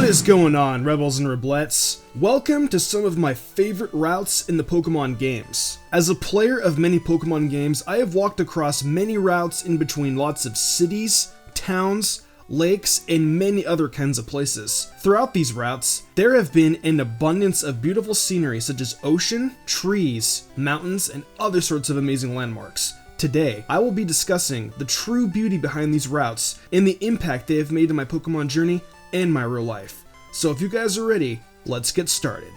is going on, Rebels and Reblettes? Welcome to some of my favorite routes in the Pokemon games. As a player of many Pokemon games, I have walked across many routes in between lots of cities, towns, lakes, and many other kinds of places. Throughout these routes, there have been an abundance of beautiful scenery such as ocean, trees, mountains, and other sorts of amazing landmarks. Today, I will be discussing the true beauty behind these routes and the impact they have made in my Pokemon journey and my real life. So if you guys are ready, let's get started.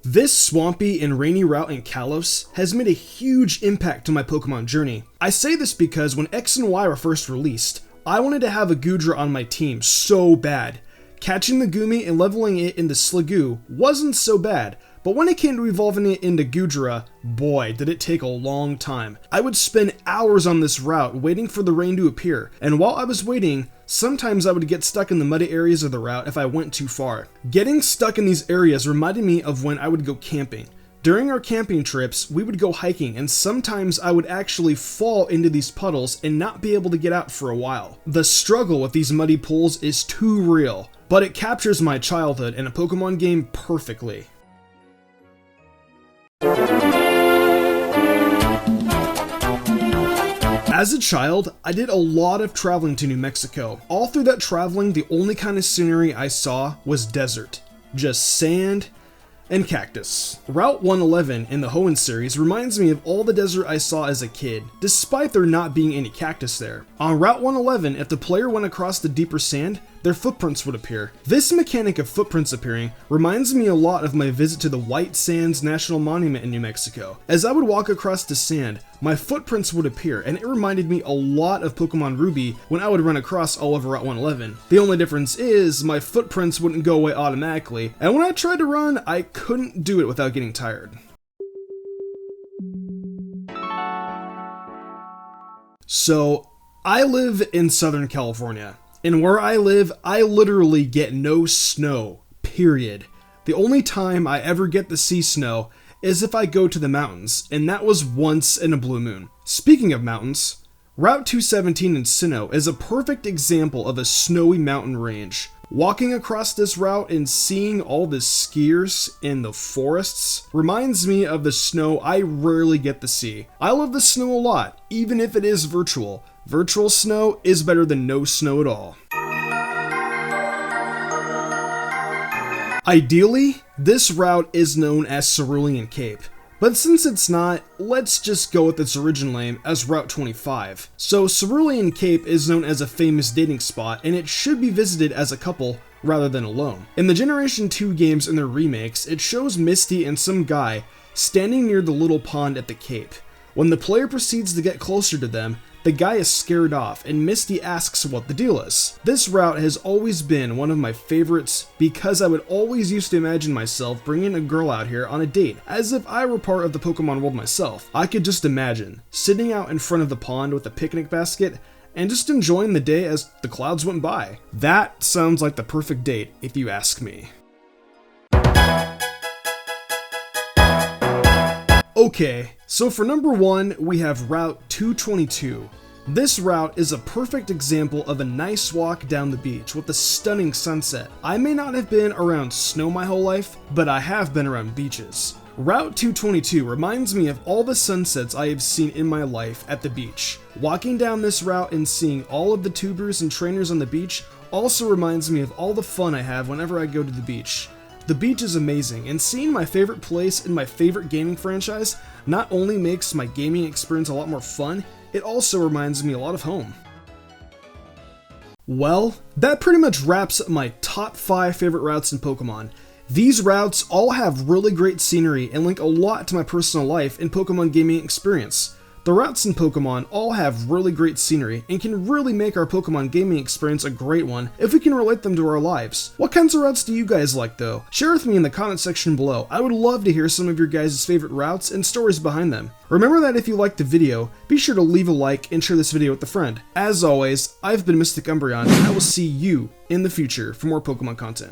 This swampy and rainy route in Caliphs has made a huge impact to my Pokemon journey. I say this because when X and Y were first released, I wanted to have a Goodra on my team so bad. Catching the Goomy and leveling it into Sliggoo wasn't so bad, but when it came to evolving it into Goodra, boy did it take a long time. I would spend hours on this route waiting for the rain to appear, and while I was waiting, sometimes I would get stuck in the muddy areas of the route if I went too far. Getting stuck in these areas reminded me of when I would go camping. During our camping trips, we would go hiking, and sometimes I would actually fall into these puddles and not be able to get out for a while. The struggle with these muddy pools is too real, but it captures my childhood in a Pokemon game perfectly. As a child, I did a lot of traveling to New Mexico. All through that traveling, the only kind of scenery I saw was desert. Just sand and cactus. Route 111 in the Hoenn series reminds me of all the desert I saw as a kid, despite there not being any cactus there. On Route 111, if the player went across the deeper sand, their footprints would appear. This mechanic of footprints appearing reminds me a lot of my visit to the White Sands National Monument in New Mexico. As I would walk across the sand, my footprints would appear, and it reminded me a lot of Pokemon Ruby when I would run across all over Route 111. The only difference is my footprints wouldn't go away automatically, and when I tried to run, I couldn't do it without getting tired. So, I live in Southern California. And where I live, I literally get no snow, period. The only time I ever get to see snow is if I go to the mountains, and that was once in a blue moon. Speaking of mountains, Route 217 in Sinnoh is a perfect example of a snowy mountain range. Walking across this route and seeing all the skiers in the forests reminds me of the snow I rarely get to see. I love the snow a lot, even if it is virtual. Virtual snow is better than no snow at all. Ideally, this route is known as Cerulean Cape, but since it's not, let's just go with its original name as Route 25. So Cerulean Cape is known as a famous dating spot, and it should be visited as a couple rather than alone. In the Generation 2 games and their remakes, it shows Misty and some guy standing near the little pond at the Cape. When the player proceeds to get closer to them, the guy is scared off, and Misty asks what the deal is. This route has always been one of my favorites because I would always used to imagine myself bringing a girl out here on a date, as if I were part of the Pokemon world myself. I could just imagine sitting out in front of the pond with a picnic basket and just enjoying the day as the clouds went by. That sounds like the perfect date, if you ask me. Okay, so for number 1, we have Route 222. This route is a perfect example of a nice walk down the beach with a stunning sunset. I may not have been around snow my whole life, but I have been around beaches. Route 222 reminds me of all the sunsets I have seen in my life at the beach. Walking down this route and seeing all of the tubers and trainers on the beach also reminds me of all the fun I have whenever I go to the beach. The beach is amazing, and seeing my favorite place in my favorite gaming franchise not only makes my gaming experience a lot more fun, it also reminds me a lot of home. Well, that pretty much wraps up my top 5 favorite routes in Pokemon. These routes all have really great scenery and link a lot to my personal life and Pokemon gaming experience. The routes in Pokemon all have really great scenery and can really make our Pokemon gaming experience a great one if we can relate them to our lives. What kinds of routes do you guys like though? Share with me in the comment section below. I would love to hear some of your guys' favorite routes and stories behind them. Remember that if you liked the video, be sure to leave a like and share this video with a friend. As always, I've been Mystic Umbreon, and I will see you in the future for more Pokemon content.